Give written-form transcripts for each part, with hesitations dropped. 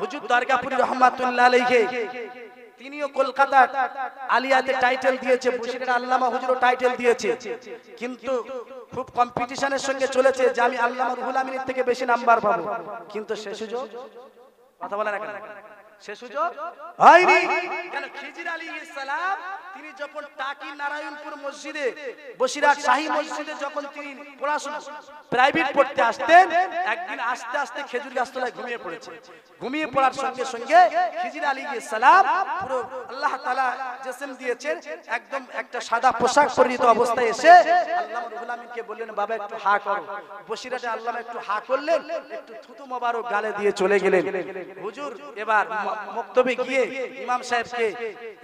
হুজুর দরগাপুরি রহমাতুল্লাহ আলাইহি তিনিও কলকাতা আলিয়াতে টাইটেল দিয়েছে, বসিরের আল্লামা হুজুরও টাইটেল দিয়েছে, কিন্তু খুব কম্পিটিশনের সঙ্গে চলেছে যে আমি আল্লামা রুহুল আমিনের থেকে বেশি নাম্বার পাবো, কিন্তু সে সুযোগ কথা বলে না কেন, সে সুযোগ হয়নি কেন? খিজির আলাইহিস সালাম তিনি যখন টাকি নারায়ণপুর মসজিদে বসিরহাট শাহী মসজিদে যখন তিনি পড়াশোনা প্রাইভেট পড়তে আসতেন, একদিন আস্তে আস্তে খেজুর গাছ তলায় ঘুমিয়ে পড়েছে। ঘুমিয়ে পড়ার সঙ্গে সঙ্গে খিজির আলাইহিস সালাম পুরো আল্লাহ তাআলা জিসম দিয়েছেন, একদম একটা সাদা পোশাক পরিহিত অবস্থায় এসে আল্লামা রুহুল আমিনকে বললেন, বাবা একটু হা করো। বসিরহাটে আল্লামা একটু হা করলেন, একটু থুতু মোবারক গালে দিয়ে চলে গেলেন। হুজুর এবার মক্তবে গিয়ে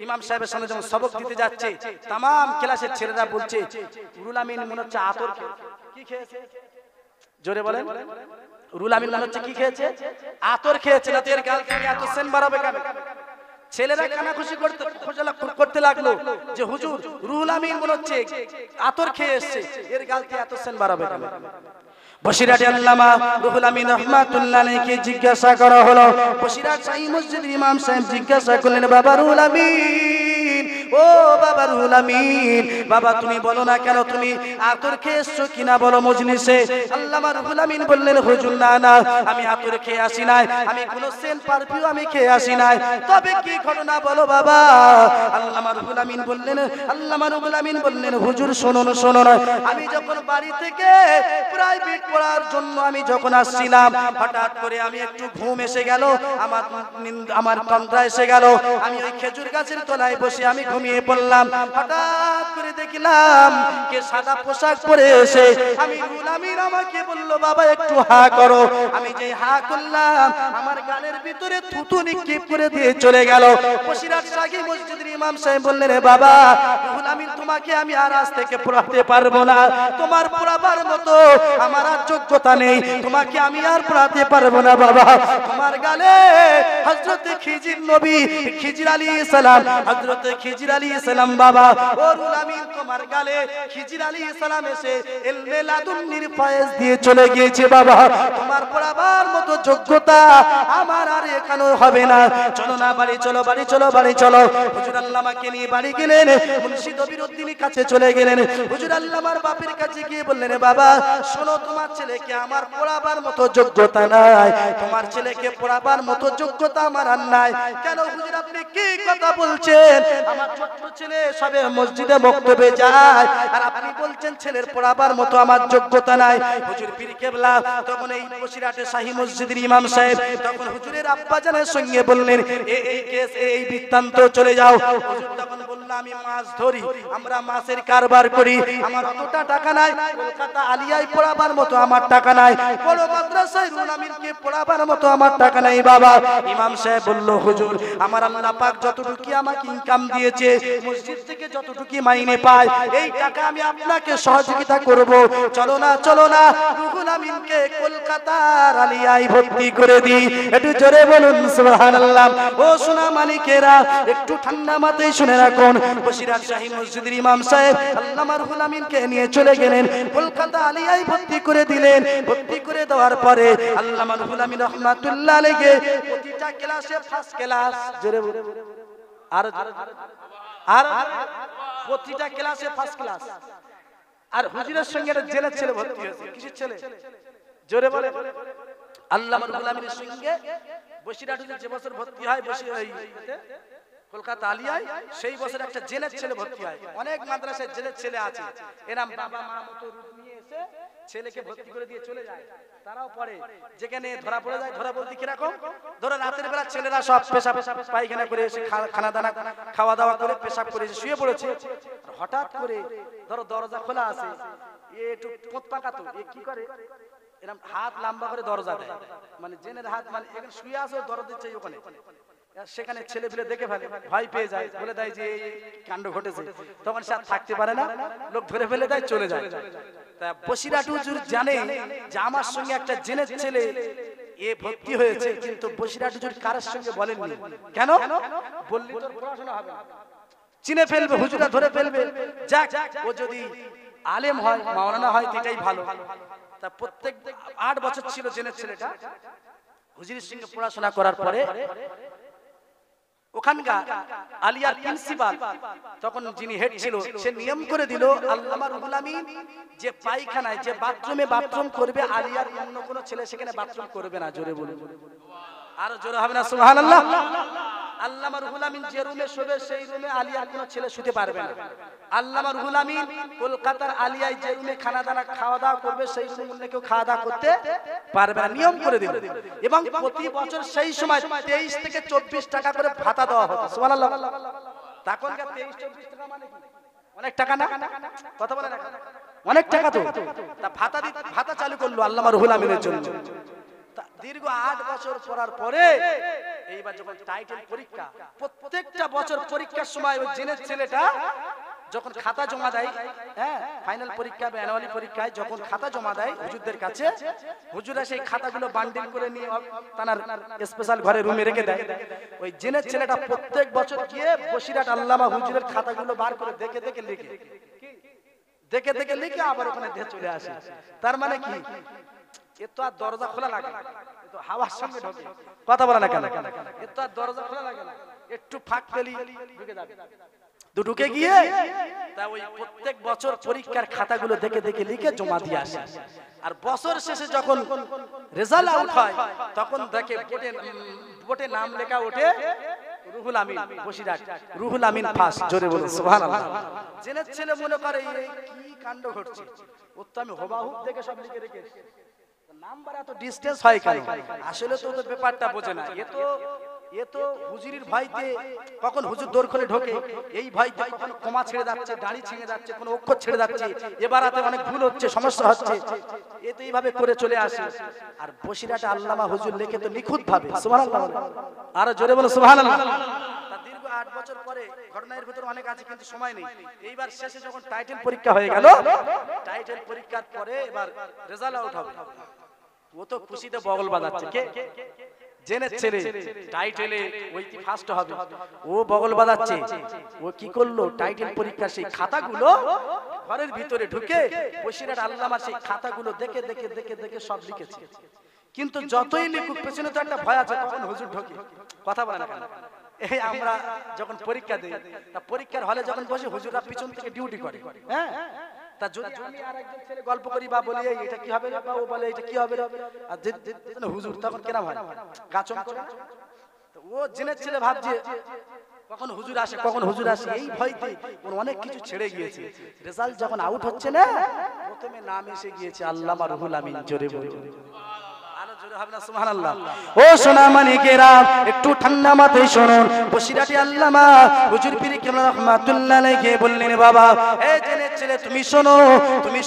ইমাম সাহেবের সামনে যখন সবক দিতে যাচ্ছে, তাম ক্লাসের ছেলেরা বলছে রুহুল আমিন মনে হচ্ছে আতর কি খেয়েছে, জোরে বলেন, রুহুল আমিন মনে হচ্ছে কি খেয়েছে, আতর খেয়েছে, না তো এর গাল থেকে এত সেন বাড়াবে কেন? ছেলেরা কানাখুশি করতে লাগলো যে হুজুর রুহুল আমিন মনে হচ্ছে আতর খেয়ে এসেছে, এর গাল থেকে এত সেন বাড়াবে কেন? বসিরহাটে আল্লামা রুহুল আমিন রাহমাতুল্লাহ আলাইহি জিজ্ঞাসা করা হলো, বসিরহাট শাহী মসজিদ ইমাম সাহেব জিজ্ঞাসা করলেন, বাবা রুহুল আমিন, ও বাবা রুহুল আমিন, বাবা তুমি বলো না কেন তুমি আতর খেয়ে এসছো কিনা বলো মজলিসে। আল্লামা রুহুল আমিন বললেন, হুজুর না না আমি আতর খেয়ে আসি নাই, আমি কোনো সেন্ট পারফিউম আমি খেয়ে আসি নাই, তবে কি ঘটনা বলো বাবা। আল্লামা রুহুল আমিন বললেন, হুজুর শুনুন শুনুন, আমি যখন বাড়ি থেকে প্রাইভেট পড়ার জন্য আমি যখন আসছিলাম, হঠাৎ করে আমি একটু ঘুম এসে গেল, আমার তন্দ্রা এসে গেল, আমি ওই খেজুর গাছের তলায় বসে আমি ঘুমিয়ে পড়লাম। হঠাৎ করে দেখলাম কে সাদা পোশাক পরে এসে আমি রুহুল আমিন আমাকে বলল, বাবা একটু হা করো। আমি যে হা করলাম, আমার গালের ভিতরে থুতু নিক্ষেপ করে দিয়ে চলে গেল। বসিরহাট শাহী মসজিদের ইমাম সাহেব বললেন, বাবা রুহুল আমিন তোমাকে আমি আর আজ থেকে পড়াতে পারবো না, তোমার পড়াবার মতো আমার আর যোগ্যতা নেই, তোমাকে আমি আর পড়াতে পারবো না বাবা। তোমার গালে হযরত খিজির নবী খিজির আলাইহিস সালাম, হযরত খিজির আলাইহিস সালাম বাবা, ও রুহুল আমিন তোমার গালে খিজির আলাইহিস সালাম এসে ইলমে লাদুন্নির ফয়েজ দিয়ে চলে গিয়েছে বাবা, তোমার পড়াবার মতো যোগ্যতা আমার আর এখানে হবে না, চলো না বাড়ি চলো, বাড়ি চলো, বাড়ি চলো। হুজুর আল্লামাকে নিয়ে বাড়ি গেলেন, মুন্সি দবিরউদ্দিনের কাছে চলে গেলেন। হুজুর আল্লামার বাপের কাছে গিয়ে বললেন, বাবা শোনো তোমার ছেলেকে আমার পড়াবার মতো যোগ্যতা নাই, তোমার ছেলেকে পড়াবার মতো যোগ্যতা আমার আর নাই। কেন হুজুর আপনি কি কথা বলছেন? আমার ছোট ছেলে সবে মসজিদে বক্তব্যে যায়, আর আপনি বলছেন ছেলের পড়াবার মতো আমার যোগ্যতা নাই। হুজুর পীর কেবলা তখন এই বসিরহাটের শাহী মসজিদের ইমাম সাহেব তখন হুজুরের আব্বাজানের সঙ্গে বললেন, এই কেস এই বৃত্তান্ত চলে যাও। হুজুর তখন বলল, আমি মাছ ধরি, আমরা মাছের কারবার করি, আমার অতটা টাকা নাই, কলকাতা আলিয়ায় পড়াবার মতো আমার টাকা নাই, বড় মাদ্রাসায় রুহুল আমিনকে পড়াবার মতো আমার টাকা নাই বাবা। ইমাম সাহেব বলল, হুজুর আমার আল্লাহ পাক যতটুকু আমাকে ইনকাম দিয়েছে, মসজিদ থেকে যতটুকু মাইনে পাই, এই টাকা আমি আপনাকে সহযোগিতা করব, চলো না চলো না রুহুল আমিনকে কলকাতার আলিয়ায় ভর্তি করে দিই। একটু জোরে বলুন সুবহানাল্লাহ। ও সোনা মানিকেরা একটু ঠান্ডা মাথায় শুনে রাখুন, বসিরহাট শাহী মসজিদের ইমাম সাহেব আল্লামা রুহুল আমিনকে নিয়ে চলে গেলেন, কলকাতা আলিয়ায় ভর্তি করে দিলেন। ভর্তি করে দেওয়ার পরে আল্লামা রুহুল আমিন রাহমাতুল্লাহ আলাইহি প্রতিটা ক্লাসে ফার্স্ট ক্লাস, জোরে আর প্রতিটা ক্লাসে ফার্স্ট ক্লাস। আর হুজুরের সঙ্গে একটা জেলের ছেলে ভর্তি হয়েছে, কিসের ছেলে, জোরে বলে। আল্লামা রুহুল আমিনের সঙ্গে বসিরহাট যে বছর ভর্তি হয় কলকাতা আলিয়ায়, সেই বছর একটা জেলের ছেলে ভর্তি হয়। অনেক মাদ্রাসায় জেলের ছেলে আছে, এরা বাবা মা মতো রূপ নিয়ে এসে ছেলেকে ভর্তি করে দিয়ে চলে যায়, তারাও পড়ে। যেখানে ধরা পড়ে যায়, ধরা বলতে কিরকম, ধরো রাতের বেলা ছেলেরা সব পেশাব পায়খানা করে এসে খানা দানা খাওয়া দাওয়া করে পেশাব করে এসে শুয়ে পড়েছে, হঠাৎ করে ধরো দরজা খোলা আছে, একটু পোত পাকাতো, কি করে এরকম হাত লম্বা করে দরজা দেয়, মানে জেনের হাত, মানে এখানে শুয়ে আছে দরজা দিচ্ছে ওখানে, সেখানে ছেলে পেলে দেখে ফেলে, ভয় পেয়ে যায়, বলে দেয় যে কাণ্ড ঘটেছে, তখন সে আর থাকতে পারে না, লোক ধরে ফেলে দেয়, চলে যায়। তা বসিরহাট হুজুর জানে যে আমার সঙ্গে একটা জেনের ছেলে এ ভর্তি হয়েছে, কিন্তু বসিরহাট হুজুর কারোর সঙ্গে বলেননি। কেন? বললি তোর পড়াশোনা হবে না, চিনে ফেলবে, হুজুরা ধরে ফেলবে, যাক ও যদি আলেম হয় মাওলানা হয় এটাই ভালো। তা প্রত্যেক 8 বছর ছিল জেনের ছেলেটা, হুজুরের সঙ্গে পড়াশোনা করার পরে ওখানকার আলিয়ার প্রিন্সিপাল তখন যিনি হেড ছিল সে নিয়ম করে দিল আল্লামা রুহুল আমিন যে পায়খানায় যে বাথরুম করবে আলিয়ার অন্য কোনো ছেলে সেখানে বাথরুম করবে না। জোরে বলুন, আরো জোরে হবে না সুবহানাল্লাহ। আল্লামা রুহুল আমিন যে রুমে শোবে সেই রুমে আলিয়ার কোনো ছেলে শুতে পারবে না। আল্লামা রুহুল আমিন কলকাতার আলিয়ায় যে রুমে খাওয়া দাওয়া করবে সেই রুমে অন্য কেউ খাওয়া দাওয়া করতে পারবে না, নিয়ম করে দিল। এবং প্রতি বছর সেই সময় 23 থেকে 24 টাকা করে ভাতা দেওয়া হতো। সুবহানাল্লাহ। তখনকার 23-24 টাকা মানে কি অনেক টাকা না? কথা বলে না, অনেক টাকা তো। তা ভাতা চালু করলো আল্লামা রুহুল আমিনের জন্য। দীর্ঘ 8 বছর পড়ার পরে এইবার যখন টাইটেল পরীক্ষা, প্রত্যেকটা বছর পরীক্ষার সময় ওই জেনের ছেলেটা যখন খাতা জমা দেয়, হ্যাঁ ফাইনাল পরীক্ষা বা অ্যানুয়ালি পরীক্ষায় যখন খাতা জমা দেয় হুজুরদের কাছে, হুজুরা সেই খাতাগুলো বান্ডিল করে নিয়ে তার স্পেশাল ঘরে রুমে রেখে দেয়। ওই জেনের ছেলেটা প্রত্যেক বছর গিয়ে বসিরহাট আল্লামা হুজুরের খাতাগুলো বার করে দেখে লিখে আবার ওখানে দিয়ে চলে আসে। তার মানে কি, এ তো আর দরজা খোলা লাগে না, এ তো হাওয়ার সঙ্গে ঢোকে। কথা বলে না কেন? এ তো আর দরজা খোলা লাগে না, একটু ফাঁক পেলি ঢুকে যাবে। ঢুকে গিয়ে তা ওই প্রত্যেক বছর পরীক্ষার খাতাগুলো দেখে লিখে জমা দিয়ে আসে। আর বছর শেষে যখন রেজাল্ট আউট হয় তখন দেখে বোর্ডে নাম লেখা ওঠে রুহুল আমিন বসিরহাট, রুহুল আমিন ফার্স্ট। জোরে বলুন সুবহানাল্লাহ। জেনের ছেলে মনে করে এই কি কাণ্ড ঘটছে, ও তো আমি হুবাহুব দেখে সব লিখে রেখেছি, নাম্বার এত ডিসটেন্স হয় কেন? আসলে তো ওদের ব্যাপারটা বোঝে না। এ তো হুজুরির ভয়তে কখন হুজুর দৌড় করে ঢোকে, এই ভয়তে কখন কমা ছেড়ে যাচ্ছে, দাড়ি ছিঁড়ে যাচ্ছে, কোন অক্ষর ছেড়ে যাচ্ছে, এবারাতে অনেক ভুল হচ্ছে, সমস্যা হচ্ছে, এ তো এইভাবে করে চলে আসে। আর বসিরহাটে আল্লামা হুজুর লেখে তো নিখুঁত ভাবে। সুবহানাল্লাহ। আরো জোরে বলো সুবহানাল্লাহ। দীর্ঘ 8 বছর পরে ঘটনার ভিতর অনেক আছে কিন্তু সময় নেই। এইবার শেষে যখন টাইটেল পরীক্ষা হয়ে গেল, টাইটেল পরীক্ষার পরে এবার রেজাল্ট আউট হবে, ও তো খুশিতে বগল বাজাচ্ছে। কে? জেনের ছেলে টাইটেলে ওই কি ফার্স্ট হবে, ও বগল বাজাচ্ছে। ও কি করলো, টাইটেল পরীক্ষার সেই খাতাগুলো ঘরের ভিতরে ঢুকে বসিরহাট আল্লামা সেই খাতাগুলো দেখে সব লিখেছে। কিন্তু যতই লিখুক পেছনে তো একটা ভয় আছে, কখন হুজুর ঢোকে। কথা বলে না কেন? এই আমরা যখন পরীক্ষা দেই, তা পরীক্ষার হলে যখন বসে হুজুররা পিছন থেকে ডিউটি করে, হ্যাঁ তা যদি আমি আরেকজন ছেলে গল্প করি বা বলি এটা কি হবে বা ও বলে এটা কি হবে, আর হুজুর তখন কেনা হয় গাচম করে। তো ও জেনের ছেলে ভাবছে কখন হুজুর আসে, এই ভয়তে ওর অনেক কিছু ছেড়ে গিয়েছে। রেজাল্ট যখন আউট হচ্ছে না, প্রথমে নাম এসে গিয়েছে আল্লামা রুহুল আমিন। জোরে বলুন সুবহানাল্লাহ। ও সোনা মানিকেরা একটু ঠান্ডা মাথায় শুনুন, বসিরহাটি আল্লামা হুজুর পীর কেবলা রাহমাতুল্লাহ আলাইহি বললেন, বাবা এই জেনের ছেলে তুমি শোনো, তুমি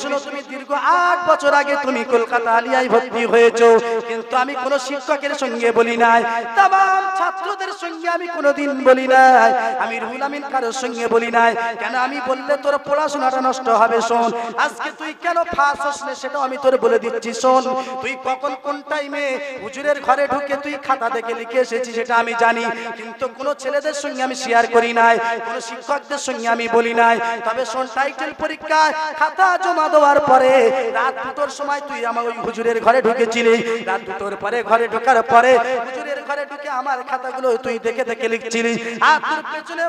দীর্ঘ 8 বছর আগে তুমি কলকাতা আলিয়ায় ভর্তি হয়েছো, কিন্তু আমি কোন শিক্ষকের সঙ্গে বলি নাই, तमाम ছাত্রদের সঙ্গে আমি কোনোদিন বলি নাই, আমি রুহুল আমিন কারোর সঙ্গে বলি নাই। কেন? আমি বললে তোর পড়াশোনাটা নষ্ট হবে। শোন, আজকে তুই কেন ফাঁস হস না সেটাও আমি তোর বলে দিচ্ছি। শোন, তুই কখন কোন টাইমে হুজুরের ঘরে ঢুকে তুই খাতা দেখে লিখে এসেছিস সেটা আমি জানি, কিন্তু কোনো ছেলেদের সঙ্গে আমি শেয়ার করি নাই, কোনো শিক্ষকদের সঙ্গে আমি বলি নাই। তবে শোন, টাইটেল পরীক্ষায় খাতা জমা দেওয়ার পরে রাত 2টোর সময় তুই আমার ওই হুজুরের ঘরে ঢুকেছিলি। রাত 2টোর পরে ঘরে ঢোকার পরে হুজুরের ঘরে ঢুকে আমার খাতাগুলো তুই দেখে লিখছিলি। আর তোর পেছনে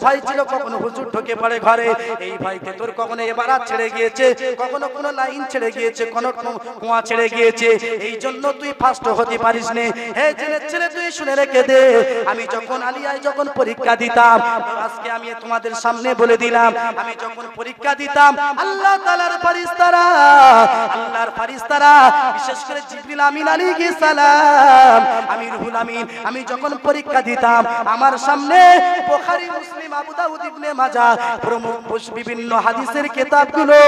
ভয় ছিল কখনো হুজুর ঢুকে পড়ে ঘরে, এই ভয়তে তোর কখনো এবারাত ছেড়ে গিয়েছে, কখনো কোনো লাইন ছেড়ে গিয়েছে, কোনো কুয়া ছেড়ে গিয়েছে, এই জন্য তুই ফার্স্ট হতে পারিস নে। হে জেনের ছেলে, তুই শুনে রেখে দে, আমি যখন আলিয়ায় যখন পরীক্ষা দিতাম, আজকে আমি তোমাদের সামনে বলে দিলাম, আমি যখন পরীক্ষা দিতাম আল্লাহ তাআলার ফারিস্তারা বিশেষ করে জিবরিল আমিন আলাইহিস সালাম, আমি রুহুল আমিন, আমি যখন পরীক্ষা দিতাম আমার সামনে বুখারী, মুসলিম, আবু দাউদ, ইবনে মাজাহ প্রমুখ বিভিন্ন হাদিসের কিতাবগুলো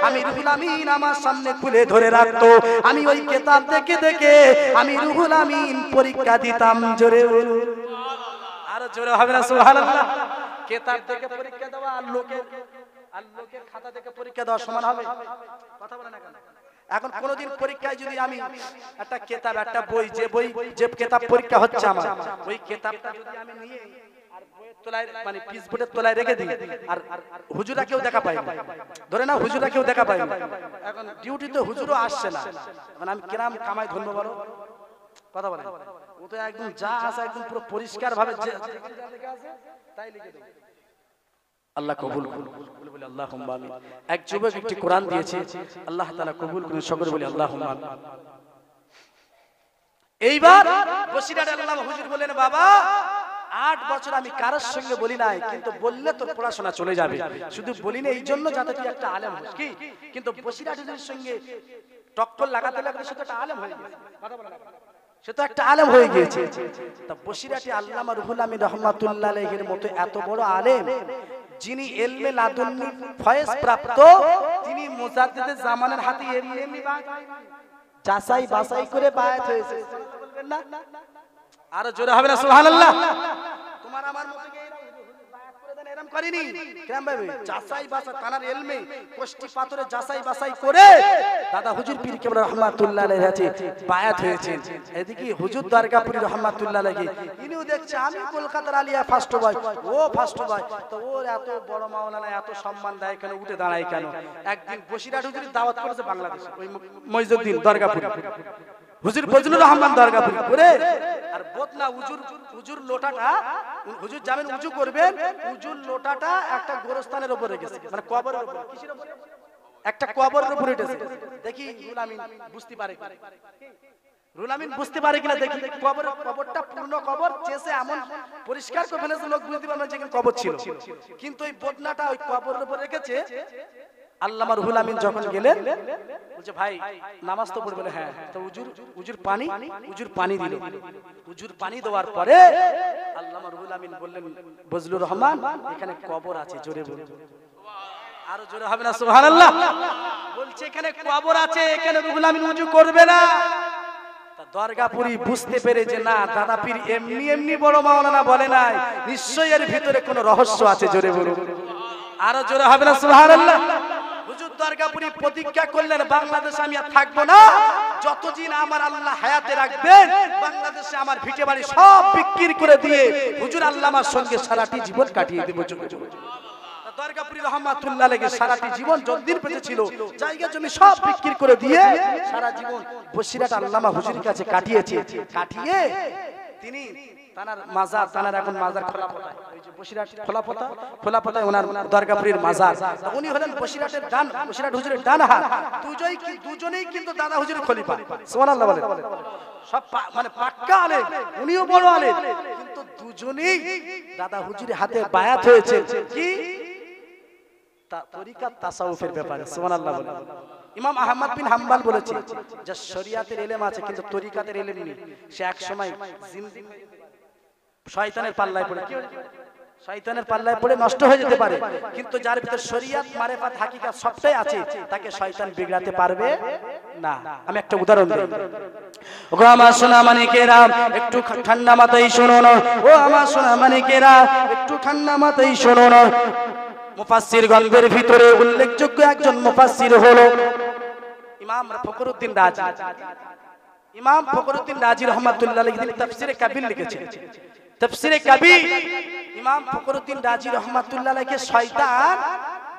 আমি রুহুল আমিন আমার সামনে খুলে ধরে রাখতো। আমি ওই কিতাব দেখে আমি রুহুল আমিন পরীক্ষা দিতাম। জোরে বলুন, আর জোরে হবে না সুবহানাল্লাহ। কিতাব থেকে পরীক্ষা দেওয়া আর লোকের খাতা থেকে পরীক্ষা দেওয়া সমান হবে? কথা বলে না কেন? এখন কোনদিন পরীক্ষায় যদি আমি একটা কিতাব, একটা বই, যে কিতাব পরীক্ষা হচ্ছে আমার, ওই কিতাবটা যদি আমি নিয়ে আর বইয়ের তলায় মানে পিস বোর্ডের তলায় রেখে দিই, আর হুজুরা কেউ দেখা পায় না, ধরে না হুজুরা কেউ দেখা পায় না, এখন ডিউটিতে হুজুরও আসছে না, মানে আমি কিরাম কামাই ধরবো বলো? কথা বলেন, ও তো একদম যা আছে একদম পুরো পরিষ্কার ভাবে তাই লিখে দেব। আল্লাহ কবুল করুন, বলে আল্লাহুম্মা আমিন। এক যুবক একটি কোরআন দিয়েছে, আল্লাহ তাআলা কবুল করুন, সকলে বলি আল্লাহুম্মা আমিন। এইবার বসিরহাট আল্লামা হুজুর বলেন, বাবা 8 বছর আমি কারোর সঙ্গে বলি নাই, কিন্তু বললে তোর পড়াশোনা চলে যাবে, শুধু বলি না এই জন্য যাতে তুই একটা আলেম হোস। কি কিন্তু বসিরহাট হুজুরের সঙ্গে টক্কর লাগাতে লাগাতে সে তো একটা আলেম হয়ে গেছে, কথা বলা সে তো একটা আলেম হয়ে গিয়েছে। তা বসিরহাটি আল্লামা রুহুল আমিন রাহমাতুল্লাহ আলাইহির মতো এত বড় আলেম, যিনি ইলমে লাদুন্নি ফয়েজ প্রাপ্ত, তিনি মুজাদ্দিদে জামানের হাতে এমনি যাচাই বাছাই করে বায়াত হয়েছে, বলবেন না? আরো জোরে হবে না সুবহানাল্লাহ? তোমার আমার মতো কি বায়াত করে দেন এরকম করেনি কেন ভাই? যাচাই বাছাই তানার ইলমে কোষ্টি পাথরে যাচাই বাছাই করে দাদা হুজুর পীর কেবলা রাহমাতুল্লাহ আলাইহি আছে বায়াত হয়েছেন। এদিকে হুজুর দরগাপুরি রাহমাতুল্লাহ আলাইহি ইনিও দেখছে আমি কলকাতার আলিয়া ফার্স্ট বয়, ও ফার্স্ট বয়, তো ওর এত বড় মাওলানা এত সম্মান দেয় কেন, উঠে দাঁড়ায় কেন? একদিন বসিরহাট হুজুরের দাওয়াত করেছে বাংলাদেশে, ওই মইজউদ্দিন দরগাপুরি হুজুর ফজলুর রহমান দরগাপুরি করে, আর বদনা হুজুর লোটাটা হুজুর যাবেন উজু করবেন, হুজুর লোটাটা একটা গোরস্থানের উপরে গেছে, মানে কবরের উপরে, কিসের উপরে? একটা কবরের উপরে উঠেছে। দেখি রুহুল আমিন বুঝতে পারে, রুহুল আমিন বুঝতে পারে কিনা দেখি। কবরটা পূর্ণ কবর, চেষে এমন পরিষ্কার করে ফেলেছে লোক বুঝতে পারবে না যে কবর ছিল, কিন্তু ওই বদনাটা ওই কবরের উপরে রেখেছে। আল্লামা রুহুল আমিন যখন গেলেন বলছে ভাই নামাজ তো পড়বে, বলে হ্যাঁ। তো হুজুর পানি দিল। হুজুর পানি দেওয়ার পরে আল্লামা রুহুল আমিন বললেন, ফজলুর রহমান এখানে কবর আছে, জোরে বলুন। আরো জোরে হবে না সুবহানাল্লাহ? বলছে এখানে কবর আছে, এখানে রুহুল আমিন উজু করবে না। তা দরগাপুরি বুঝতে পেরে যে না, দাদা পীর এমনি এমনি বড় মাওলানা বলে নাই, নিশ্চয়ই এর ভিতরে কোনো রহস্য আছে, জোরে বলুন। আরো জোরে হবে না সুবহানাল্লাহ? হুজুর দরগাপুরি প্রতিজ্ঞা করলেন, বাংলাদেশে আমি আর থাকবো না, যতদিন আমার আল্লাহ হায়াতে রাখবেন বাংলাদেশে আমার ভিটে বাড়ি সব বিক্রি করে দিয়ে হুজুর আল্লামার সঙ্গে সারাটি জীবন কাটিয়ে দেব। দরগাপুরি রহমাতুল্লাহ আলাইহি সারাটি জীবন যতদিন বেঁচে ছিল জায়গা জমি সব বিক্রি করে দিয়ে সারা জীবন বসিরহাট আল্লামা হুজুরের কাছে কাটিয়ে তিনি তানার মাজার, তানার এখন মাজার খোলাপোতা, ওই যে বসিরহাট খোলাপোতায় ওনার দরগাপুরির মাজার। উনি হলেন বসিরহাটের বসিরহাট হুজুরের ডান হাত। দুজনেই কিন্তু দাদা হুজুরের খলিফা, সুবহানাল্লাহ বলেন। সব মানে পাক্কা আলেম, উনিও বড় আলেম, কিন্তু দুজনেই দাদা হুজুরের হাতে বায়াত হয়েছে কি তরিকাত তাসাউফের ব্যাপারে, সুবহানাল্লাহ বলেন। ইমাম আহমদ বিন হাম্বল বলেছে যে শরিয়াতের ইলম আছে কিন্তু তরিকাতের ইলম নেই। সে এক সময় শয়তানের পাল্লায় পড়ে, শয়তানের পাল্লায় পড়ে নষ্ট হয়ে যেতে পারে, কিন্তু যার ভিতর শরিয়াত মারেফাত হাকিকাত সবটাই আছে তাকে শয়তান বিগড়াতে পারবে না। আমি একটা উদাহরণ দিই। ওগো আমার সোনা মানিকেরা একটু ঠান্ডা মাথায় শুনুন, ও আমার সোনা মানিকেরা একটু ঠান্ডা মাথায় শুনুন। মুফাসসির গণের ভিতরে উল্লেখযোগ্য একজন মুফাসসির হলো ইমাম ফখরুদ্দিন রাজি। ইমাম ফখরুদ্দিন রাজি রাহমাতুল্লাহ আলাইহি তিনি তাফসীরে কাবির লিখেছেন। তাফসীরে কাবির ইমাম ফখরুদ্দিন রাজি রাহমাতুল্লাহ আলাইহি শয়তান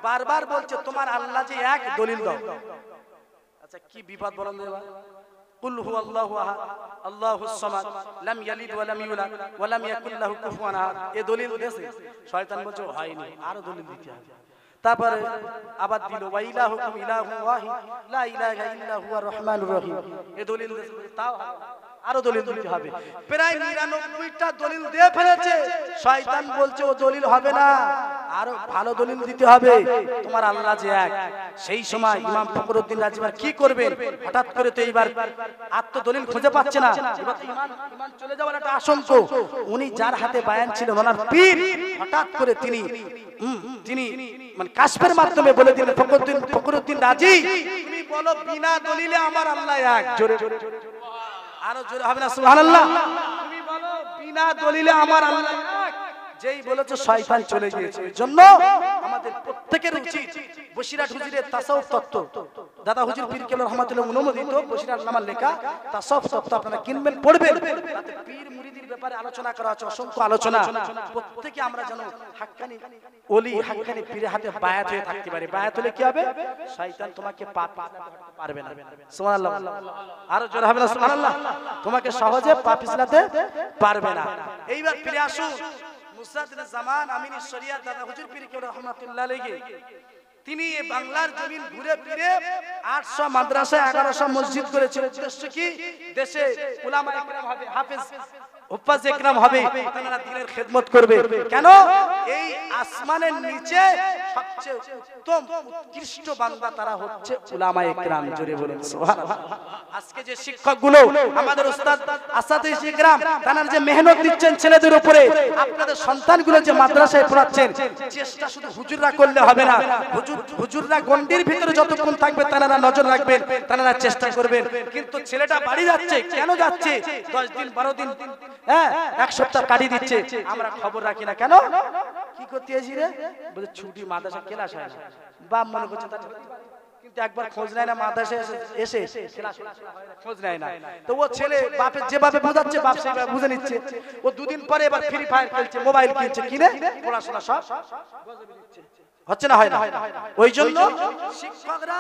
বারবার বলছে তোমার আল্লাহ যে এক, দলিল দাও। আচ্ছা কি বিপদ বলেন দেবা? কুল হুয়াল্লাহু আহাদ আল্লাহুস সামাদ লাম ইয়ালিদ ওয়া লাম ইউলাদ ওয়া লাম ইয়াকুল লাহু কুফুয়ান আহাদ, এই দলিল দেছে। শয়তান বলছে হয়নি, আরো দলিল দিতে হবে। তারপরে আবার দিল ওয়া ইলাহুকুম ইলাহুন ওয়াহিদ লা ইলাহা ইল্লা হুয়ার রহমানুর রহিম, এই দলিল দেছে। তাও আরো দলিল দিতে হবে। প্রায় 99টা দলিল দিয়ে ফেলেছে। শয়তান বলছে ও দলিল হবে না, আরো ভালো দলিল দিতে হবে, তোমার আল্লাহ যে এক। সেই সময় ইমাম ফখরুদ্দিন রাজি কি করবেন? হঠাৎ করে তো এইবার আত্মদলিল খুঁজে পাচ্ছে না, ইমান চলে যাওয়ার একটা আশঙ্কা। উনি যার হাতে বায়ান ছিল ওনার পীর, হঠাৎ করে তিনি মানে কাশফের মাধ্যমে বলে দিলেন, ফখরুদ্দিন রাজি তুমি বলো বিনা দলিলে আমার আল্লাহ এক। জোরে আরো জোরে হবে না সুবহানাল্লাহ? তুমি বলো বিনা দলিলে আমার আল্লাহ এক। যেই বলেছে শয়তান চলে গিয়েছে। এজন্য আমাদের প্রত্যেকের উচিত বসিরহাট হুজুরের তাসাউফ তত্ত্ব, দাদা হুজুর পীর কেবলা রাহমাতুল্লাহ অনুমোদিত বসিরহাট নামার লেখা তাসাউফ তত্ত্ব আপনারা কিনবেন, পড়বেন, তাতে পীর মুরিদির ব্যাপারে আলোচনা করা আছে, অসংখ্য আলোচনা। প্রত্যেকে আমরা যেন হাক্কানি ওলি হাক্কানি পীরের হাতে বায়াত হয়ে থাকতে পারি। বায়াত হলে কি হবে? শয়তান তোমাকে পাপ পারবে না। সুবহানাল্লাহ, আরো জোরে হবে না সুবহানাল্লাহ? তোমাকে সহজে পাপ পিছলাতে পারবে না। এইবার ফিরে আসুন মুসাদ্দিদ জামান আমিনী শরিয়াত দাদা হুজুর পীর কেবলা রহমাতুল্লাহ আলাইহি। তিনি বাংলার জমিন ঘুরে ফিরে 800 মাদ্রাসা 1100 মসজিদ করেছেন। উদ্দেশ্য কি? দেশে উলামা ইকরাম হবে, হাফেজ হুফাজ ইকরাম হবে, তারা দ্বীনের খিদমত করবে। কেন? এই আসমানের নিচে সবচেয়ে উত্তম উৎকৃষ্ট বান্দা তারা হচ্ছে উলামা ইকরাম। জোরে বলুন সুবহানাল্লাহ। আজকে যে শিক্ষকগুলো আমাদের উস্তাদ আসাতিজ ইকরাম তারা যে মেহনত দিচ্ছেন ছেলেদের উপরে, আপনাদের সন্তানগুলো যে মাদ্রাসায় পড়াচ্ছেন, চেষ্টা শুধু হুজুররা করলে হবে না। হুজুররা গন্ডির ভিতরে যতক্ষণ থাকবে তারা নজর রাখবেন, তারা চেষ্টা করবেন। কিন্তু ছেলেটা বাড়ি যাচ্ছে, কেন যাচ্ছে? 10 দিন 12 দিন, হ্যাঁ, এক সপ্তাহ কাটিয়ে দিচ্ছে, আমরা খবর রাখি না। কেন? কি করতে এসি রে? বলে ছুটি, মাদ্রাসা ক্লাস হয় না। বাপ মনে করছে কিন্তু একবার খোঁজ নেয় না, মাদ্রাসায় এসে খোঁজ নেয় না। তো ও ছেলে বাপের যেভাবে বোঝাচ্ছে বাপ সেভাবে বুঝে নিচ্ছে। ও দুদিন পরে এবার ফ্রি ফায়ার খেলছে, মোবাইল কিনছে, কিনে পড়াশোনা সব হচ্ছে না, হয় না। ওই জন্য শিক্ষকরা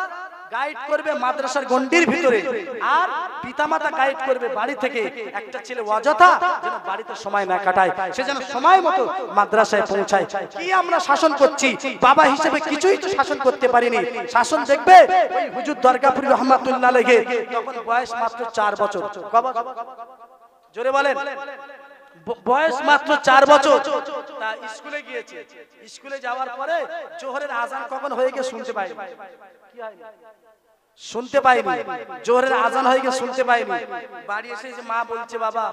গাইড করবে মাদ্রাসার গন্ডির ভিতরে, আর পিতামাতা গাইড করবে বাড়ি থেকে। একটা ছেলে অযথা যেন বাড়িতে সময় না কাটায়, সে যেন সময় মতো মাদ্রাসায় পৌঁছায়। কি আমরা শাসন করছি? বাবা হিসেবে কিছুই তো শাসন করতে পারিনি। শাসন দেখবে ওই হুজুর দরগাপুরি রহমাতুল্লাহ আলাইহি, তখন বয়স মাত্র 4 বছর। জোরে বলেন, বয়স মাত্র 4 বছর। তা স্কুলে গিয়েছে, স্কুলে যাওয়ার পরে জোহরের আজান কখন হয়ে গিয়ে শুনতে পাইনি। কি হয়নি? শুনতে পাইনি। জোহরের আজান হয়ে গিয়ে শুনতে পাইনি। বাড়ি এসে যে মা বলছে, বাবা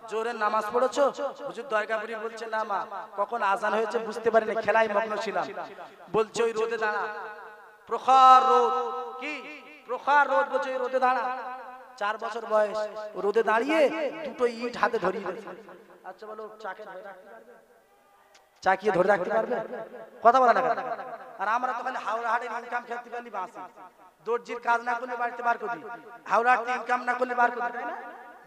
জোহরের নামাজ পড়েছো? হুজুর দরগাপুরি বলছে, না মা, কখন আজান হয়েছে বুঝতে পারিনি, খেলায় মগ্ন ছিলাম। বলছে ওই রোদে দাঁড়া, প্রখর রোদ। কি প্রখর রোদ? বলছে ওই রোদে দাঁড়া। 4 বছর বয়স, রোদে দাঁড়িয়ে দুটো ইট হাতে ধরিয়ে দিয়েছে। আচ্ছা বলো, চাকিয়ে ধরে রাখতে পারবে? কথা বলা না। আর আমরা তো খালি হাওড়া হাটের ইনকাম খেতে পারলি বাঁচি। দর্জির কাজ না করলে বাড়িতে বার করি, হাওড়া হাটে ইনকাম না করলে বার করি, তাই না?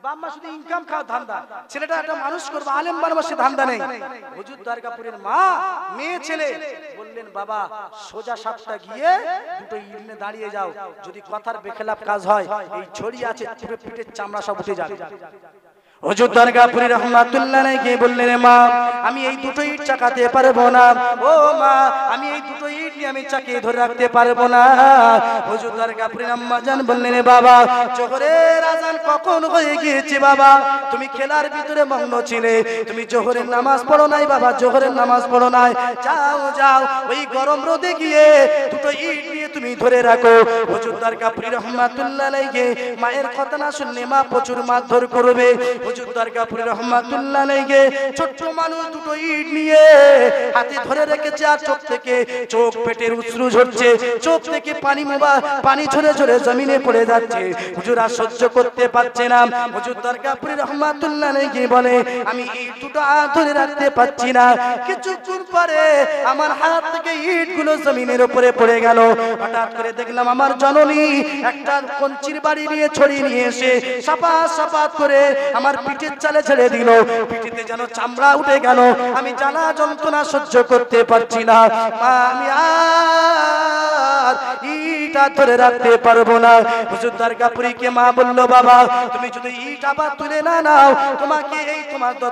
বাম্মা শুধু ইনকাম খাওয়া ধান্দা, ছেলেটা একটা মানুষ করবো, আলেম বানাবো, সে ধান্দা নেই। হুজুর দরগাপুরের মা মেয়ে ছেলে বললেন, বাবা সোজা সাপটা গিয়ে দুটো ইট নিয়ে দাঁড়িয়ে যাও, যদি কথার বেখেলাপ কাজ হয় এই ছড়ি আছে পিঠের চামড়া সব উঠে যাবে। হুজুর দরগাপুরি রহমাতুল্লাহ আলাইহি বললেন, মা আমি এই দুটো ইট চাকাতে পারবো না। ও মা, আমি এই দুটো ইট নিয়ে আমি চাকিয়ে ধরে রাখতে পারবো না। হুজুর দরগাপুরি আম্মা জান বললেন, বাবা জোহরের আজান কখন হয়ে গিয়েছে? বাবা তুমি খেলার ভিতরে মগ্ন ছিলে, তুমি জোহরের নামাজ পড়ো নাই। বাবা জোহরের নামাজ পড়ো নাই, যাও যাও ওই গরম রোদে গিয়ে দুটো ইট নিয়ে তুমি ধরে রাখো। হুজুর দরগাপুরি রহমাতুল্লাহ আলাইহি মায়ের কথা না শুনলে মা প্রচুর মারধর করবে। হুজুর দরগাপুরি রহমাতুল্লাহ আলাইহি ছোট্ট মানুষ দুটো ইট নিয়ে হাতে ধরে রেখেছে, আর চোখ থেকে চোখ পেটের উছরু ঝরছে, চোখ থেকে পানি ঝরে ঝরে জমিনে পড়ে যাচ্ছে। হুজুর আর সহ্য করতে পারছে না। হুজুর দরগাপুরি রহমাতুল্লাহ আলাইহি বলে, আমি ইট দুটো ধরে রাখতে পারছি না। কিছুক্ষণ পরে আমার হাত থেকে ইটগুলো জমিনের উপরে পড়ে গেল। হঠাৎ করে দেখলাম আমার জননী একটা কঞ্চির বাড়ি নিয়ে ছড়িয়ে নিয়ে এসে সাপাত সাপাত করে আমার পিঠের চালে ছেড়ে দিল। পিঠেতে যেন চামড়া উঠে গেল। আমি জ্বালা যন্ত্রণা সহ্য করতে পারছি না। আমি আর ইট ধরে রাখতে পারবো না। হুজুর দরগাপুরীকে মা বলল, বাবা তুমি যদি ইট আবার তুলে না নাও, তোমাকে এই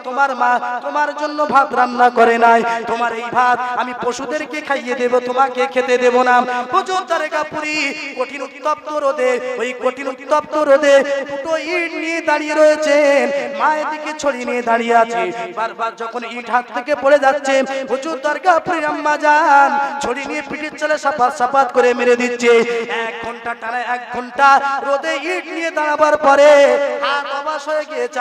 তোমার মা তোমার জন্য ভাত রান্না করে নাই। তোমার এই ভাত আমি পশুদেরকে খাইয়ে দেব, তোমাকে খেতে দেব না। হুজুর দরগাপুরী কঠিন উত্তপ্ত রোদে, ওই কঠিন উত্তপ্ত রোদে দুটো ইট নিয়ে দাঁড়িয়ে রয়েছেন, মায়ের দিকে ছড়িয়ে নিয়ে দাঁড়িয়ে আছে। বারবার যখন ইট হাত থেকে পড়ে যাচ্ছে, হুজুর দরগাপুরীর আম্মা জান ছড়িয়ে নিয়ে পিঠের চালে সাপাত সাপাত করে মেরে দিচ্ছে। 1 ঘন্টা টানা 1 ঘন্টা রোদে ইট নিয়ে দাঁড়াবার পরে হাত অবশ হয়ে গিয়েছে,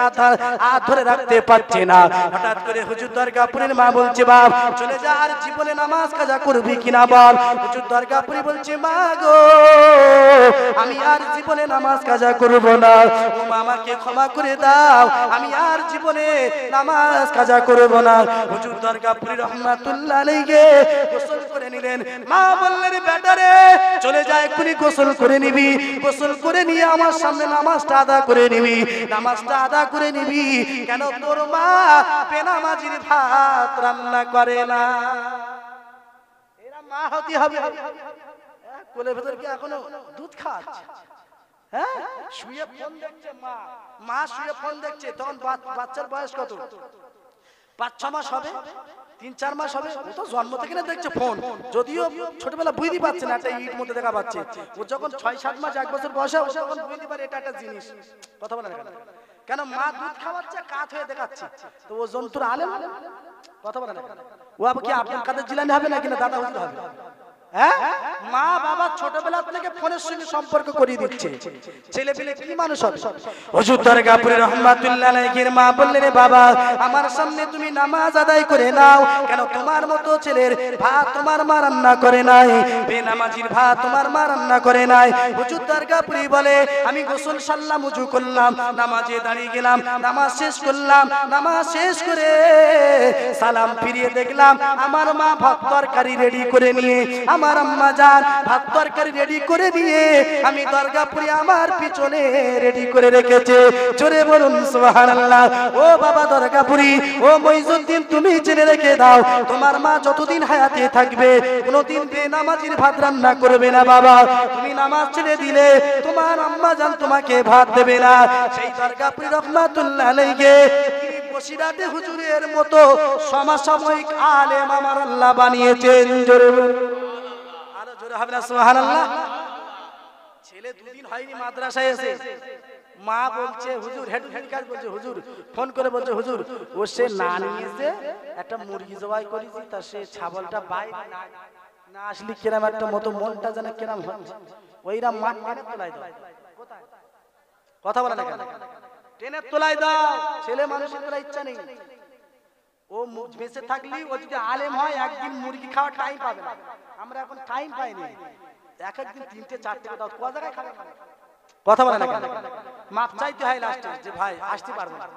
হাত ধরে রাখতে পারছে না। হঠাৎ করে হুজুর দরগাপুরীর মা বলছে, বাপ চলে যা, আর জীবনে নামাজ কাজা করবি কিনা বল। হুজুর দরগাপুরী বলছে, মা গো আমি আর জীবনে নামাজ কাজা করব না। ও মা আমাকে ক্ষমা করে দাও, আমি আর জীবনে নামাজ কাজা করব না। হুজুর দরগাপুরী রহমাতুল্লাহ আলাইহি গোসল করে নিলেন। মা বললেন, বেটারে চলে যায়, এক্ষুনি গোসল করে নিবি, গোসল করে নিয়ে আমার সামনে নামাজটা আদা করে নিবি, নামাজটা আদা করে নিবি। কেন তোর মা বেনামাজির ভাত রান্না করে না। এরা মা হতে হবে। কোলের ভেতর কি এখনো দুধ খাচ্ছে? হ্যাঁ, শুয়ে ফোন দেখছে মা, মা শুয়ে ফোন দেখছে। তখন বাচ্চার বয়স কত? 5-6 মাস হবে, 3-4 মাস হবে। ও তো জন্ম থেকে না দেখছে ফোন, যদিও ছোটবেলা বুঝতে পারছে না, একটা ইট মধ্যে দেখা পাচ্ছে। ও যখন 6-7 মাস 1 বছর বয়সে ও তখন বুঝতে পারে এটা একটা জিনিস। কথা বলে না কেন? মা দুধ খাওয়াচ্ছে, কাত হয়ে দেখাচ্ছে। তো ও জন্তুর আলেম। কথা বলে না, ও আবার কি আব্দুল কাদের জিলানী হবে নাকি না দাদা হুজুর হবে? হ্যাঁ, মা বাবা ছোটবেলা থেকে ফোনের সঙ্গে সম্পর্ক করিয়ে দিচ্ছে। ছেলে পেলে কি মানুষ হবে? হুজুর দরগাপুরি রহমাতুল্লাহ আলাইহির মা বললেন, বাবা আমার সামনে তুমি নামাজ আদায় করে নাও। কেন? তোমার মতো ছেলের ভাত তোমার মা রান্না করে নাই, বেনামাজির ভাত তোমার মা রান্না করে নাই। হুজুর দরগাপুরি বলে, আমি গোসল সারলাম, ওযু করলাম, নামাজে দাঁড়িয়ে গেলাম, নামাজ শেষ করলাম। নামাজ শেষ করে সালাম ফিরিয়ে দেখলাম আমার মা ভাত তরকারি রেডি করে নিয়ে, আমার আম্মা জান ভাত তরকারি রেডি করে দিয়ে আমি দরগাপুরি আমার পিছনে রেডি করে রেখেছে। জোরে বলুন সুবহানাল্লাহ। ও বাবা দরগাপুরি, ও মইজুদ্দিন, তুমি জেনে রেখে দাও, তোমার মা যতদিন হায়াতে থাকবে কোনোদিন বেনামাজির ভাত রান্না করবে না। বাবা তুমি নামাজ ছেড়ে দিলে তোমার আম্মা জান তোমাকে ভাত দেবে না। সেই দরগাপুরি রহমাতুল্লাহ আলাইহি বসিরাতে হুজুরের মতো সমসাময়িক আলেম আমার আল্লাহ বানিয়েছেন। জোরে আরো জোরে হবে না সুবহানাল্লাহ। ছেলে দুদিন হয়নি মাদ্রাসায় এসে, মা বলছে হুজুর, হেড কাজ বলছে হুজুর, ফোন করে বলছে হুজুর, ও সে না নিয়েছে একটা মুরগি জবাই করেছি, তা সে ছাগলটা বাইরে না আসলে কিরম একটা মতো মনটা যেন কিরম হচ্ছে, ওইরা মাঠ টেনে তোলাই দাও। কথা বলে না কেন? টেনে তোলাই দাও। ছেলে মানুষের তোলা ইচ্ছা নেই। ও বেঁচে থাকলি, ও যদি আলেম হয় একদিন মুরগি খাওয়ার টাইম পাবে না। আমরা এখন টাইম পাইনি, এক একদিন 3-4 দাও, ক জায়গায় খাবে? কথা বলে না কেন? মাপ চাইতে হয় লাস্টে যে ভাই আসতে পারবো না।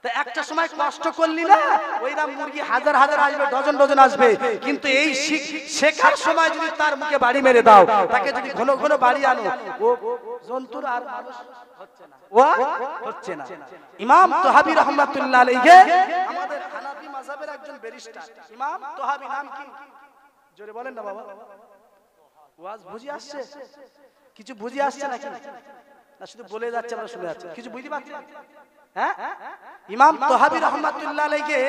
তা একটা সময় কষ্ট করলি না, ওইরা মুরগি হাজার হাজার আসবে, ডজন ডজন আসবে, কিন্তু এই শেখার সময় যদি তার মুখে বাড়ি মেরে দাও, তাকে যদি ঘন ঘন বাড়ি আনো, ও জন্তুর আর মানুষ হচ্ছে না, ও হচ্ছে না। ইমাম তোহাবি রহমাতুল্লাহ আলাইহি আমাদের হানাফি মাযহাবের একজন ব্যারিস্টার। ইমাম তোহাবি নাম কি? জোরে বলেন না বাবা। ওয়াজ বুঝি আসছে? কিছু বুঝি আসছে নাকি? না শুধু বলে যাচ্ছে, আমরা শুনে যাচ্ছি, কিছু বুঝতে পারছেন? হ্যাঁ, ইমাম তোহাবি রহমাতুল্লাহ আলাইহি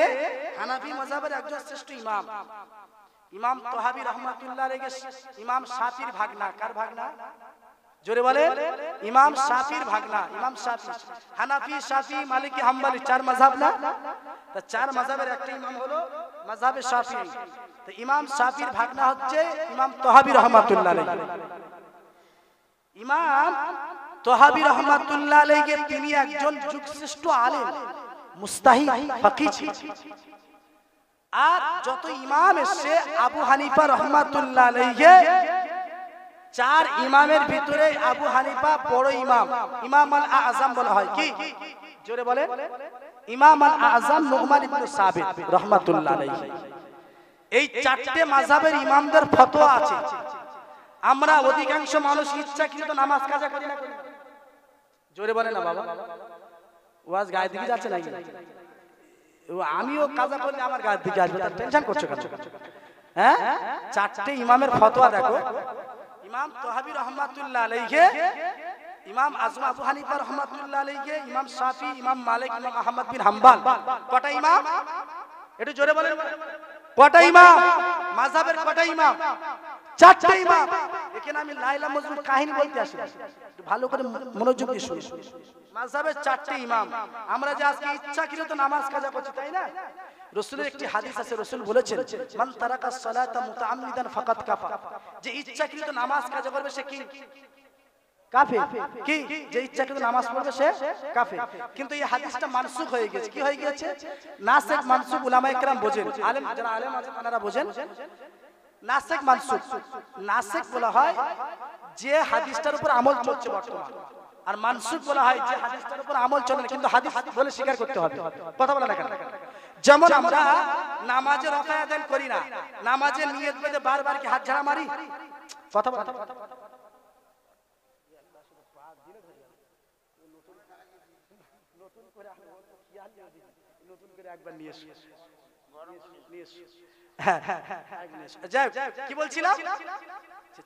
হানাফি মাযহাবের একজন শ্রেষ্ঠ ইমাম। ইমাম তোহাবি রহমাতুল্লাহ আলাইহি ইমাম শাফির ভাগনা। কার ভাগনা? জোরে বলে। ইমাম শাফির ভাগনা। ইমাম শাফি হানাফি, শাফি, মালিকি, হাম্বলি, 4 মাযহাব না? তা 4 মাযহাবের একটা ইমাম হলো মাযহাবে শাফিঈ। তো ইমাম শাফির ভাগনা হচ্ছে ইমাম তোহাবি রহমাতুল্লাহ আলাইহি। ইমাম তোহাবি রহমাতুল্লাহ আলাইহি তিনি একজন যুগশ্রেষ্ঠ আলেম, মুস্তাহিদ, ফাকিহ ছিলেন। আর যত ইমাম এসে আবু হানিফা রহমাতুল্লাহ আলাইহি, 4 ইমামের ভিতরে আবু হানিফা বড় ইমাম, ইমাম আল আযম বলা হয়। কি? জোরে বলে। ইমাম আল আযম নুমান ইবনে সাবিত রহমাতুল্লাহ আলাইহি। এই 4টে মাযহাবের ইমামদের ফতোয়া আছে। আমরা অধিকাংশ মানুষ ইচ্ছাকৃত নামাজ কাজা করি না? জোরে বলে না বাবা। ওয়াজ গায়ের দিকে যাচ্ছে নাকি? আমিও কাজা করলে আমার গায়ের দিকে আসবে, তার টেনশন করছো কেন? হ্যাঁ, 4টে ইমামের ফতোয়া দেখো। ইমাম তোহাবি রহমাতুল্লাহ আলাইহি, ইমাম আযম আবু হানিফা রহমাতুল্লাহ আলাইহি, ইমাম শাফি, ইমাম মালিক, ইমাম আহমদ বিন হাম্বল। কটা ইমাম? একটু জোরে বলেন। কটা ইমাম? মাযহাবের কটা ইমাম? 4টে ইমাম। এখানে আমি লাইলা মজনুর কাহিনী বলতে আসি, একটু ভালো করে মনোযোগ দিয়ে শুনুন। মাযহাবের 4টে ইমাম। আমরা যে আজকে ইচ্ছাকৃত নামাজ কাজা করছি, তাই না? রাসূলের একটি হাদিস আছে, রাসূল বলেছেন, মান তারাকাস সালাতা মুতাআম্মিদান ফাকাদ কাফা। যে ইচ্ছাকৃত নামাজ কাজা করবে সে কি? কাফের। কি? যে ইচ্ছাকৃত নামাজ পড়বে সে কাফের। কিন্তু এই হাদিসটা মানসুখ হয়ে গেছে। কি হয়ে গেছে? নাসিখ মানসুখ উলামায়ে কেরাম বোঝেন, আলেম যারা আলেম আছেন তারা বোঝেন। নাসিখ মানসুখ, নাসিখ বলা হয় যে হাদিসটার উপর আমল চলছে বর্তমান, আর মানসুখ বলা হয় যে হাদিসটার উপর আমল চলে না কিন্তু হাদিস বলে স্বীকার করতে হবে। কথা বলে না কেন? যেমন আমরা নামাজে রকাত আদায় করি না, নামাজের নিয়ত বেঁধে বারবার কি হাত ঝাড়া মারি? কথা বলে নতুন করে একবার নিয়ে এসো, নিয়ে এসো। হ্যাঁ যাই কি বলছিলাম,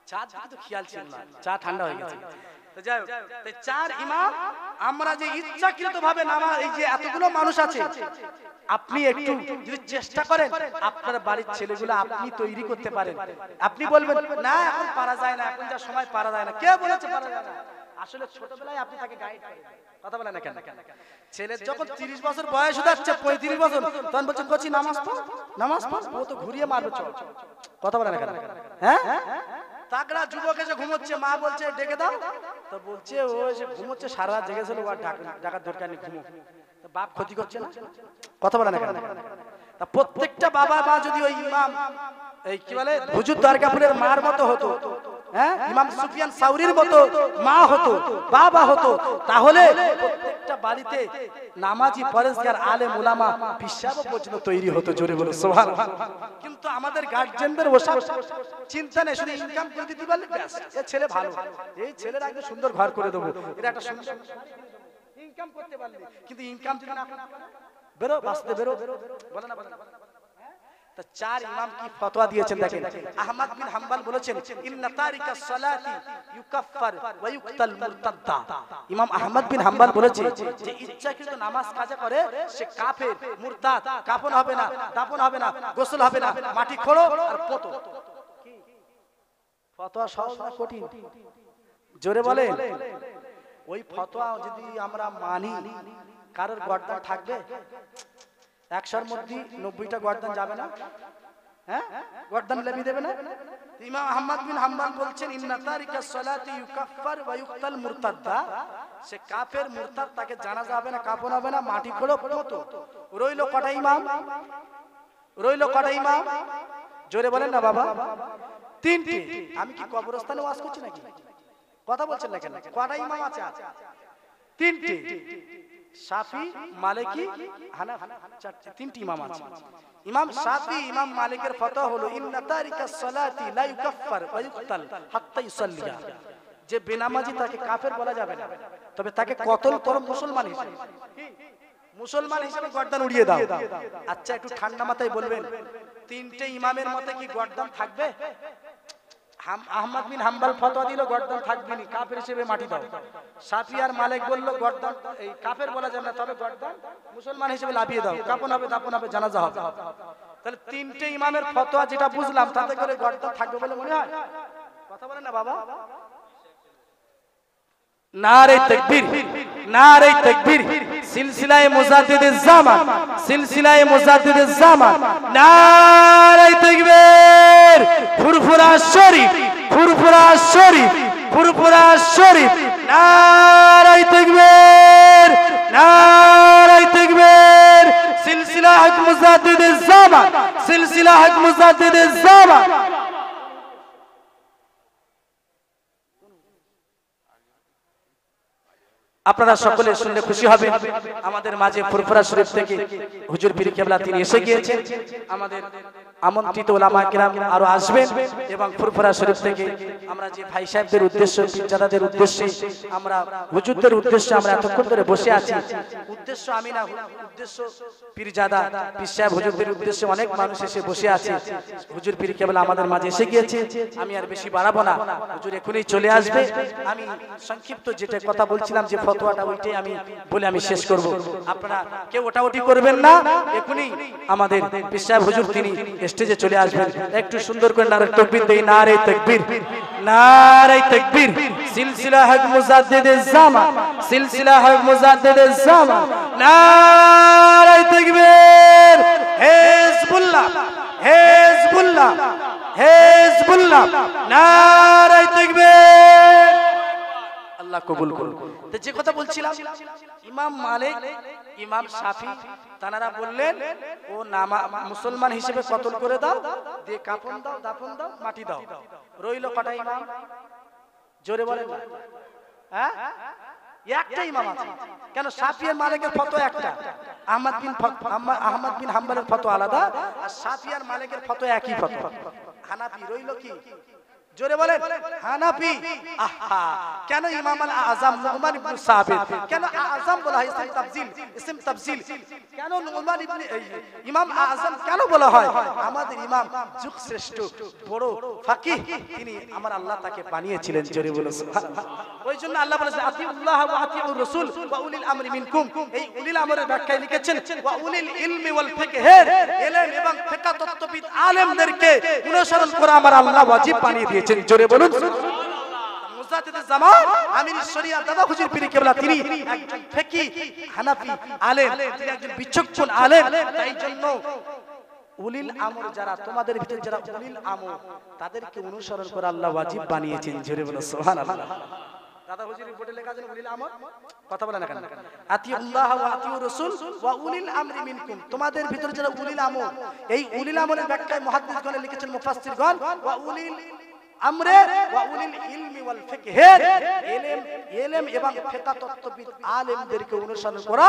চা তো খেয়াল ছিল না, চা ঠান্ডা হয়ে গেছে। তো যাই হোক, চার ইমাম আমরা যে ইচ্ছাকৃত ভাবে নামাজ, এই যে এতগুলো মানুষ আছে, আপনি একটু যদি চেষ্টা করেন আপনার বাড়ির ছেলেগুলো আপনি তৈরি করতে পারেন। আপনি বলবেন না এখন পারা যায় না, এখন যা সময় পারা যায় না। কে বলেছে পারা যায় না? আসলে ছোটবেলায় আপনি তাকে গাইড করেন। কথা বলেন না কেন? ছেলের যখন 30 বছর বয়স হয়ে যাচ্ছে, 35 বছর, তখন বলছে কোচি নামাজ পড়, নামাজ পড়, ও তো ঘুরিয়ে মারবে। কথা বলেন না কেন? হ্যাঁ, তাগড়া যুবক এসে ঘুমোচ্ছে, মা বলছে ডেকে দাও, তো বলছে ও এসে ঘুমোচ্ছে, সারা রাত জেগেছিল, ও ডাকার দরকার নেই, ঘুমো। বাপ ক্ষতি করছে না? কথা বলেন না কেন? তা প্রত্যেকটা বাবা মা যদি ওই ইমাম এই কি বলে হুজুর দরগাপুরের মার মতো হতো, হ্যাঁ, ইমাম সুফিয়ান সাউরির মতো মা হতো, বাবা হতো, তাহলে প্রত্যেকটা বাড়িতে নামাজি পরেশগার আলেম উলামা পিসাব পর্যন্ত তৈরি হতো। জোরে বলো সুবহানাল্লাহ। কিন্তু আমাদের গার্জিয়ানদের ওসব চিন্তা নেই, শুধু ইনকাম করে দিতে পারলে ব্যাস, এই ছেলে ভালো, এই ছেলের একদম সুন্দর ঘর করে দেবো, এটা একটা সুন্দর ইনকাম করতে পারলে। কিন্তু ইনকাম যদি না বেরো, বাঁচতে বেরো, বলে না বলে না। তা চার ইমাম কি ফতোয়া দিয়েছেন দেখেন। আহমদ বিন হাম্বল বলেছেন ইন্না তারিকাস সালাতি ইউকাফফার ওয়া ইউকতাল মুরতাদ্দা। ইমাম আহমদ বিন হাম্বল বলেছে যে ইচ্ছাকৃত নামাজ কাজা করে সে কাফের, মুরতাদ, কাফন হবে না, দাফন হবে না, গোসল হবে না, মাটি খোঁড়ো আর পোতো। কি ফতোয়া সহজ না কঠিন? জোরে বলেন। ওই ফতোয়া যদি আমরা মানি, কারোর গর্দান থাকবে? 100-র মধ্যে 90টা গর্দান যাবে না? হ্যাঁ, গর্দান লেবি দেবে না? ইমাম আহমদ বিন হাম্বল বলছেন ইন্না তারিকাস সালাতি ইউকাফফার ওয়া ইউকতাল মুরতাদ্দা, সে কাফের, মুরতাদ, তাকে জানাজা হবে না, কাফন হবে না, মাটি খোঁড়ো, পোতো। রইলো কটা ইমাম? রইলো কটা ইমাম? জোরে বলেন না বাবা। 3টি। আমি কি কবরস্থানে ওয়াজ করছি নাকি? কথা বলছেন না কেন? কটা ইমাম আছে? 3টি। শাফি, মালিকি, হানাফি, 3টি ইমাম আছে। ইমাম শাফি, ইমাম মালিকের ফতোয়া হলো ইন্না তারিকাস সালাতি লা ইউকাফফার ওয়া ইউকতাল হাত্তা ইউসাল্লিয়া, যে বেনামাজি তাকে কাফের বলা যাবে না, তবে তাকে কতল করো মুসলমান হিসেবে, মুসলমান হিসেবে গর্দান উড়িয়ে দাও। আচ্ছা একটু ঠান্ডা মাথায় বলবেন, 3টে ইমামের মতে কি গর্দান থাকবে? আহমদ বিন হাম্বল ফতোয়া দিল গর্দান থাকবে না, কাফের হিসেবে মাটি দাও। শাফি আর মালিক বলল গর্দান এই কাফের বলা যাবে না, তবে গর্দান মুসলমান হিসেবে লাভিয়ে দাও, কাফন হবে, দাফন হবে, জানাজা হবে। তাহলে 3টে ইমামের ফতোয়া যেটা বুঝলাম, তাতে করে গর্দান থাকবে বলে মনে হয়? কথা বলেন না বাবা। নারে তাকবীর, নারে তাকবীর, সিলসিলায়ে মুজাদ্দিদিজ জামান, সিলসিলায়ে মুজাদ্দিদিজ জামান, নারে তাকবীর, ফুরফুরা শরীফ, ফুরফুরা শরীফ, ফুরফুরা শরীফ, নারে তাকবীর, নারে তাকবীর, সিলসিলা হক মুজাদ্দিদিজ জামান, সিলসিলা হক মুজাদ্দিদিজ জামান। আপনারা সকলে শুনলে খুশি হবেন, আমাদের মাঝে ফুরফুরা শরীফ থেকে হুজুর পীর কেবলা তিনি এসে গিয়েছেন। আমাদের আমন্ত্রিত ওলামা কিরাম আরো আসবেন, এবং ফুরফুরা শরীফ থেকে আমরা যে ভাই সাহেবদের উদ্দেশ্যে, পীরজাদাদের উদ্দেশ্যে, আমরা হুজুরদের উদ্দেশ্যে আমরা এতক্ষণ ধরে বসে আছি, উদ্দেশ্য আমি না, উদ্দেশ্য পীরজাদা, পীর সাহেব হুজুরদের উদ্দেশ্যে অনেক মানুষ এসে বসে আছে। হুজুর পীর কেবলা আমাদের মাঝে এসে গিয়েছে, আমি আর বেশি বাড়াবো না, হুজুর এখনই চলে আসবে। আমি সংক্ষিপ্ত যেটা কথা বলছিলাম যে ফতোয়াটা, ওইটাই আমি বলে আমি শেষ করব। আপনারা কেউ ওটাওটি করবেন না, এখনই আমাদের পীর সাহেব হুজুর তিনি স্টেজে চলে আসবেন। একটু সুন্দর করে নারে তাকবীর দেই, নারে তাকবীর, নারে তাকবীর, সিলসিলা হক মুজাদ্দিদিজ জামান, সিলসিলা হক মুজাদ্দিদিজ জামান, নারে তাকবীর, হিজবুল্লাহ, হিজবুল্লাহ, হিজবুল্লাহ, নারে তাকবীর। আল্লাহ কবুল করুন। তো যে কথা বলছিলাম, ইমাম মালিক, ইমাম শাফি তানারা বললেন ও মুসলমান হিসেবে কতল করে দাও, দিয়ে কাফন দাও, দাফন দাও, মাটি দাও। রইল কটা ইমাম? জোরে বলেন না। হ্যাঁ, একটা ইমাম আছে। কেন? শাফি আর মালিকের ফতোয়া একটা, আহমদ বিন হাম্বলের ফতোয়া আলাদা, আর শাফি আর মালিকের ফতোয়া একই ফতোয়া। হানাফি রইল কি? জোরে বলেন হানাফি। আহা, কেন ইমাম আল আযম নুমান ইবনে সাবিত, কেন আযম বলা হয়? ইসম তাফজিল কেন নুমান ইবনে ইমাম আযম কেন বলা হয়? আমাদের ইমাম যুগ শ্রেষ্ঠ বড় ফাকিহ, তিনি আমার আল্লাহ তাকে বানিয়েছিলেন। জোরে বলো সুবহানাল্লাহ। ওই জন্য আল্লাহ বলেছেন আতিউল্লাহ ওয়া আতিউর রাসূল ওয়া উলিল আমরি মিনকুম। এই উলিল আমরের ব্যাখ্যায় লিখেছেন ওয়া উলিল ইলমি ওয়াল ফিকহের, ইলম এবং ফিকহ তত্ত্ববিদ আলেমদেরকে অনুসরণ করা আমার আল্লাহ ওয়াজিব বানিয়ে দিয়েছেন। জোরে বলুন সুবহানাল্লাহ। মুজাদ্দিদুজ জামান আমির শরিয়াত দাদা হুজুর পীর কেবলা, তিনি একজন ফিকহি হানাফি আলেম, তিনি একজন বিচক্ষণ আলেম। তাই জন্য উলিল আমর যারা, তোমাদের ভিতরে যারা উলিল আমর, তাদেরকে অনুসরণ করা আল্লাহ ওয়াজিব বানিয়েছেন। জোরে বলুন সুবহানাল্লাহ। দাদা হুজুরের বোর্ডে লেখা আছে উলিল আমর, কথা বলেন না কেন? আতিউল্লাহ ওয়া আতিউর রাসূল ওয়া উলিল আমরি মিনকুম, তোমাদের ভিতরে যারা উলিল আমর। এই উলিল আমরের ব্যাখ্যায় মুহাদ্দিসগণ লিখেছেন, মুফাসসিরগণ, ওয়া উলিল আমরে ওয়া উলিল ইলমি ওয়াল ফিকহের, ইলম এবং ফিকহ তত্ত্ববিদ আলেমদেরকে অনুসরণ করা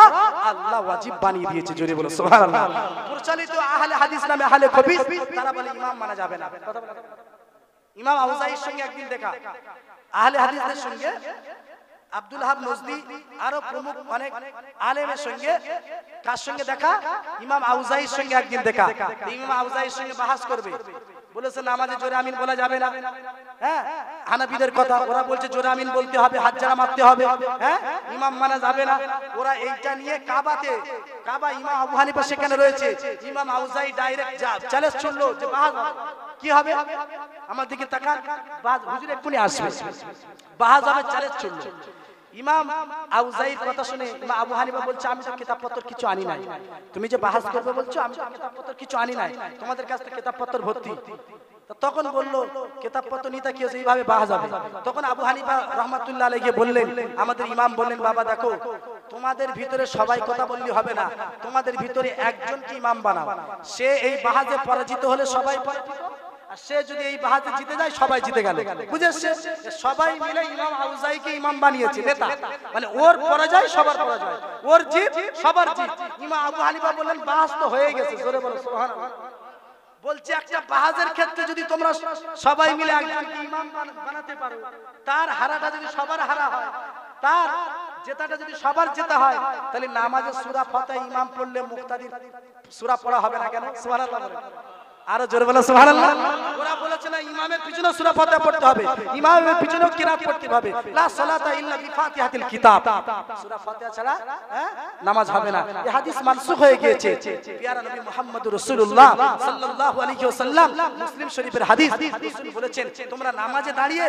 আল্লাহ ওয়াজিব বানিয়ে দিয়েছে। জোরে বলো সুবহানাল্লাহ। প্রচলিত আহলে হাদিস নামে আহলে খবিস, তারা বলে ইমাম মানা যাবে না। কথা বলেন। ইমাম আউজাইর সঙ্গে একদিন দেখা, আহলে হাদিসদের সঙ্গে আব্দুল হাব নজদি আরো প্রমুখ অনেক আলেমের সঙ্গে, কার সঙ্গে দেখা? ইমাম আউজাইর সঙ্গে একদিন দেখা। ইমাম আউজাইর সঙ্গে বাহাস করবে, বলেছে নামাজে জোরে আমিন বলা যাবে না। হ্যাঁ, হানাফিদের কথা, ওরা বলছে জোরে আমিন বলতে হবে, হাত জারা মারতে হবে। হ্যাঁ, ইমাম মানা যাবে না। ওরা এইটা নিয়ে কাবাতে, কাবা ইমাম আবু হানিফা সেখানে রয়েছে, ইমাম আউজাই ডাইরেক্ট চ্যালেঞ্জ ছুড়লো যে বাহাস কি হবে? আমার দিকে তাকান, বাহাস হুজুর এক্ষুনি আসবে, বাহাস হবে, চ্যালেঞ্জ ছুড়লো। ইমাম আউজাইর কথা শুনে ইমাম আবু হানিফা বলছে আমি তো কিতাবপত্র কিছু আনি নাই, তুমি যে বাহাস করবে বলছো, আমি তো কিতাবপত্র কিছু আনি নাই, তোমাদের কাছে তো কিতাবপত্র ভর্তি। তখন বললো কিতাবপত্র নিতে কি হয়েছে, এইভাবে বাহাস হবে। তখন আবু হানিফা রাহমাতুল্লাহ আলাইহি বললেন, আমাদের ইমাম বললেন, বাবা দেখো, তোমাদের ভিতরে সবাই কথা বললে হবে না, তোমাদের ভিতরে একজনকে ইমাম বানাও। সে এই বাহাসে পরাজিত হলে সবাই পরাজিত, আর সে যদি এই বাহাতে জিতে যায় সবাই জিতে গেল। বুঝেছে? সবাই মিলে ইমাম আউজাইকে ইমাম বানিয়েছে, নেতা, মানে ওর পরাজয় সবার পরাজয়, ওর জিত সবার জিত। ইমাম আবু হানিফা বললেন বাহাস তো হয়ে গেছে। জোরে বলো সুবহানাল্লাহ। বলছে একটা বাহাজের ক্ষেত্রে যদি তোমরা সবাই মিলে একজনকে ইমাম বানাতে পারো, তার হারাটা যদি সবার হারা হয়, তার জেতাটা যদি সবার জেতা হয়, তাহলে নামাজে সূরা ফাতিহা ইমাম পড়লে মুক্তাদির সূরা পড়া হবে না কেন? সুবহানাল্লাহ। আরো জোরে বলো সুবহানাল্লাহ। ওরা বলেছে না ইমামের পিছনে সূরা ফাতিহা পড়তে হবে, ইমামের পিছনেও কিরাত পড়তে হবে, লা সালাতা ইল্লা বিফাতিহাতিল কিতাব, সূরা ফাতিহা ছাড়া নামাজ হবে না। এই হাদিস মানসুখ হয়ে গিয়েছে। প্রিয় নবী মুহাম্মদুর রাসূলুল্লাহ সাল্লাল্লাহু আলাইহি ওয়াসাল্লাম মুসলিম শরীফের হাদিস, রাসূল বলেছেন তোমরা নামাজে দাঁড়িয়ে